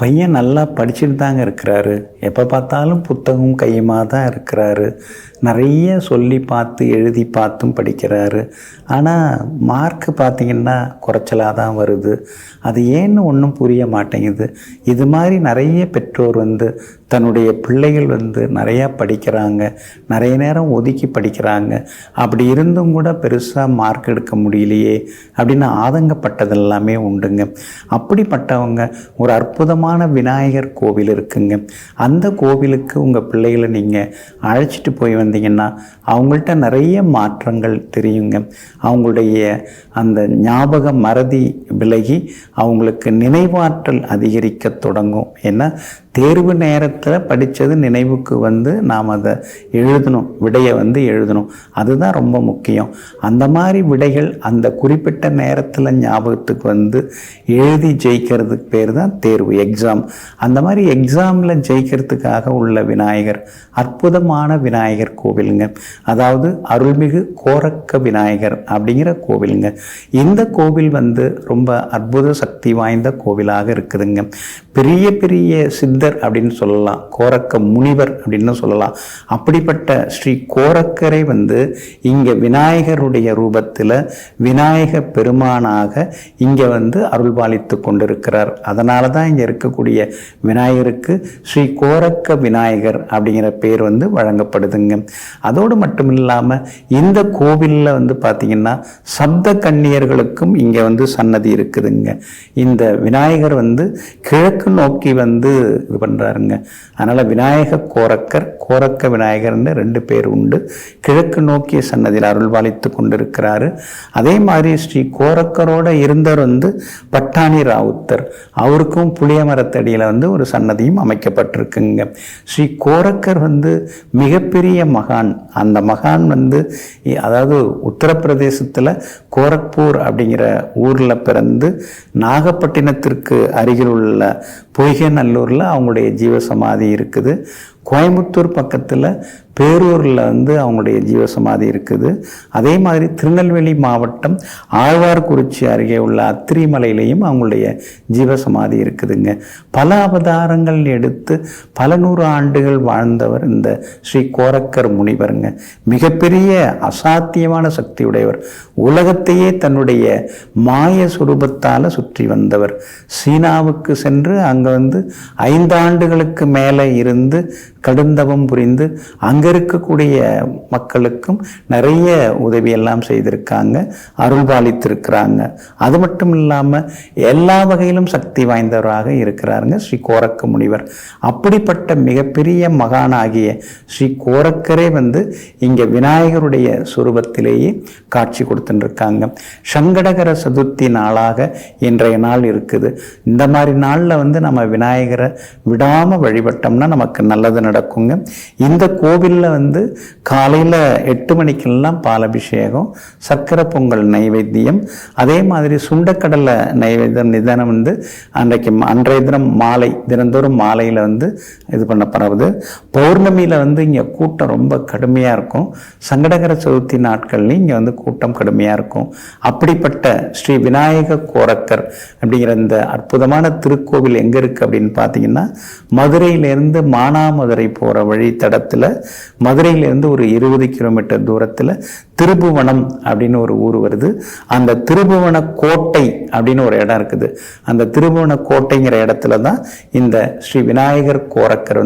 பையன் நல்லா படிச்சுட்டு தாங்க இருக்கிறாரு. எப்போ பார்த்தாலும் புத்தகம் கையுமா தான் இருக்கிறாரு. நிறைய சொல்லி பார்த்து எழுதி பார்த்தும் படிக்கிறாரு. ஆனால் மார்க்கு பார்த்திங்கன்னா குறைச்சலாக தான் வருது. அது ஏன்னு ஒன்றும் புரிய மாட்டேங்குது. இது மாதிரி நிறைய பெற்றோர் தன்னுடைய பிள்ளைகள் நிறையா படிக்கிறாங்க, நிறைய நேரம் ஒதுக்கி படிக்கிறாங்க. அப்படி இருந்தும் கூட பெருசாக மார்க் எடுக்க முடியலையே அப்படின்னு ஆதங்கப்பட்டது எல்லாமே உண்டுங்க. அப்படிப்பட்டவங்க ஒரு அற்புதமான விநாயகர் கோவில் இருக்குங்க. அந்த கோவிலுக்கு உங்கள் பிள்ளைகளை நீங்கள் அழைச்சிட்டு போய் வந்தீங்கன்னா அவங்கள்ட்ட நிறைய மாற்றங்கள் தெரியுங்க. அவங்களுடைய அந்த ஞாபக மறதி விலகி அவங்களுக்கு நினைவாற்றல் அதிகரிக்க தொடங்கும். ஏன்னா தேர்வு நேரத்தில் படித்தது நினைவுக்கு நாம் அதை எழுதணும், விடையை எழுதணும். அதுதான் ரொம்ப முக்கியம். அந்த மாதிரி விடைகள் அந்த குறிப்பிட்ட நேரத்தில் ஞாபகத்துக்கு எழுதி ஜெயிக்கிறதுக்கு பேர் தான் தேர்வு, எக்ஸாம். அந்த மாதிரி எக்ஸாமில் ஜெயிக்கிறதுக்காக உள்ள விநாயகர் அற்புதமான விநாயகர் கோவிலுங்க. அதாவது அருள்மிகு கோரக்க விநாயகர் அப்படிங்கிற கோவிலுங்க. இந்த கோவில் ரொம்ப அற்புத சக்தி வாய்ந்த கோவிலாக இருக்குதுங்க. பெரிய பெரிய சித்தர் அப்படின்னு சொல்லலாம், கோரக்க முனிவர் அப்படின்னு சொல்லலாம். அப்படிப்பட்ட ஸ்ரீ கோரக்கரை இங்கே விநாயகருடைய ரூபத்தில் விநாயக பெருமானாக இங்கே அருள்பாலித்து கொண்டிருக்கிறார். அதனால தான் இங்கே இருக்கக்கூடிய விநாயகருக்கு ஸ்ரீ கோரக்க விநாயகர் அப்படிங்கிற பேர் வழங்கப்படுதுங்க. அதோடு மட்டும் இல்லாமல் இந்த கோவிலில் பார்த்தீங்கன்னா சப்த கன்னியர்களுக்கும் இங்கே சன்னதி இருக்குதுங்க. இந்த விநாயகர் கிழக்கு நோக்கி இது பண்ணுறாருங்க. அதனால் விநாயக கோரக்கர், கோரக்க விநாயகர்னு 2 பேர் உண்டு. கிழக்கு நோக்கிய சன்னதியில் அருள்பாலித்து கொண்டிருக்கிறாரு. அதே மாதிரி ஸ்ரீ கோரக்கரோட இருந்தவர் பட்டாணி ராவுத்தர். அவருக்கும் புளிய மரத்தடியில் ஒரு சன்னதியும் அமைக்கப்பட்டிருக்குங்க. ஸ்ரீ கோரக்கர் மிகப்பெரிய மகான். அந்த மகான் அதாவது உத்தரப்பிரதேசத்தில் கோரக்பூர் அப்படிங்கிற ஊரில் பிறந்து நாகப்பட்டினத்திற்கு அருகில் உள்ள பொய்கைநல்லூரில் அவங்களுடைய ஜீவசமாதி இருக்குது. கோயம்புத்தூர் பக்கத்தில் பேரூரில் அவங்களுடைய ஜீவசமாதி இருக்குது. அதே மாதிரி திருநெல்வேலி மாவட்டம் ஆழ்வார்குறிச்சி அருகே உள்ள அத்திரிமலையிலையும் அவங்களுடைய ஜீவசமாதி இருக்குதுங்க. பல அவதாரங்கள் எடுத்து பல நூறு ஆண்டுகள் வாழ்ந்தவர் இந்த ஸ்ரீ கோரக்கர் முனிவருங்க. மிகப்பெரிய அசாத்தியமான சக்தியுடையவர். உலகத்தையே தன்னுடைய மாய சுரூபத்தால் சுற்றி வந்தவர். சீனாவுக்கு சென்று அங்கே 5 ஆண்டுகளுக்கு மேலே இருந்து கடுந்தவம் புரிந்து அங்கே இருக்கக்கூடிய மக்களுக்கும் நிறைய உதவியெல்லாம் செய்திருக்காங்க, அருள்பாலித்திருக்கிறாங்க. அது மட்டும் இல்லாமல் எல்லா வகையிலும் சக்தி வாய்ந்தவராக இருக்கிறாருங்க ஸ்ரீ கோரக்க முனிவர். அப்படிப்பட்ட மிகப்பெரிய மகானாகிய ஸ்ரீ கோரக்கரே இங்கே விநாயகருடைய சுரூபத்திலேயே காட்சி கொடுத்துருக்காங்க. சங்கடகர சதுர்த்தி நாளாக இன்றைய நாள் இருக்குது. இந்த மாதிரி நாளில் நம்ம விநாயகரை விடாமல் வழிபட்டோம்னா நமக்கு நல்லது நடக்குங்க. இந்த கோவிலில் காலையில் 8 மணிக்கெல்லாம் பாலபிஷேகம், சர்க்கரை பொங்கல் நைவேத்தியம், அதே மாதிரி சுண்டக்கடலை நைவேத்தியம் நிதானம் அன்றைய தினம் மாலை, தினந்தோறும் மாலையில் இது பண்ணப்படுறது. பௌர்ணமியில் இங்கே கூட்டம் ரொம்ப கடுமையாக இருக்கும். சங்கடகர சதுர்த்தி நாட்கள்லையும் இங்கே கூட்டம் கடுமையாக இருக்கும். அப்படிப்பட்ட ஸ்ரீ விநாயக கோரக்கர் அப்படிங்கிற இந்த அற்புதமான திருக்கோவில் எங்கே இருக்குது அப்படின்னு பார்த்தீங்கன்னா மதுரையிலேருந்து மானாமதுரை போகிற வழித்தடத்தில் மதுரையிலேருந்து ஒரு 20 கிலோமீட்டர் தூரத்தில் திருபுவனம் அப்படின்னு ஒரு ஊர் வருது. அந்த திருபுவன கோட்டை அப்படின்னு ஒரு இடம் இருக்குது. அந்த திருபுவன கோட்டைங்கிற இடத்துல தான் இந்த ஸ்ரீ விநாயகர் கோரக்கர்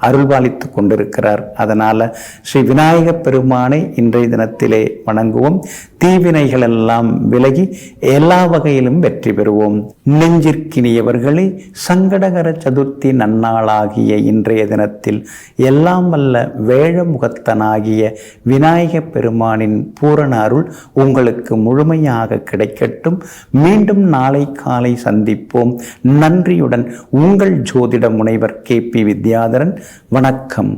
அருள்பாலித்து கொண்டிருக்கிறார். அதனால் ஸ்ரீ விநாயக பெருமானை இன்றைய தினத்திலே வணங்குவோம். தீவினைகள் எல்லாம் விலகி எல்லா வகையிலும் வெற்றி பெறுவோம். நெஞ்சிற்கினியவர்களே, சங்கடகர சதுர்த்தி நன்னாளாகிய இன்றைய தினத்தில் எல்லாம் வல்ல வேழமுகத்தனாகிய விநாயக பெருமானின் பூரண அருள் உங்களுக்கு முழுமையாக கிடைக்கட்டும். மீண்டும் நாளை காலை சந்திப்போம். நன்றியுடன் உங்கள் ஜோதிட முனைவர் KP வித்யாதரன். வணக்கம்.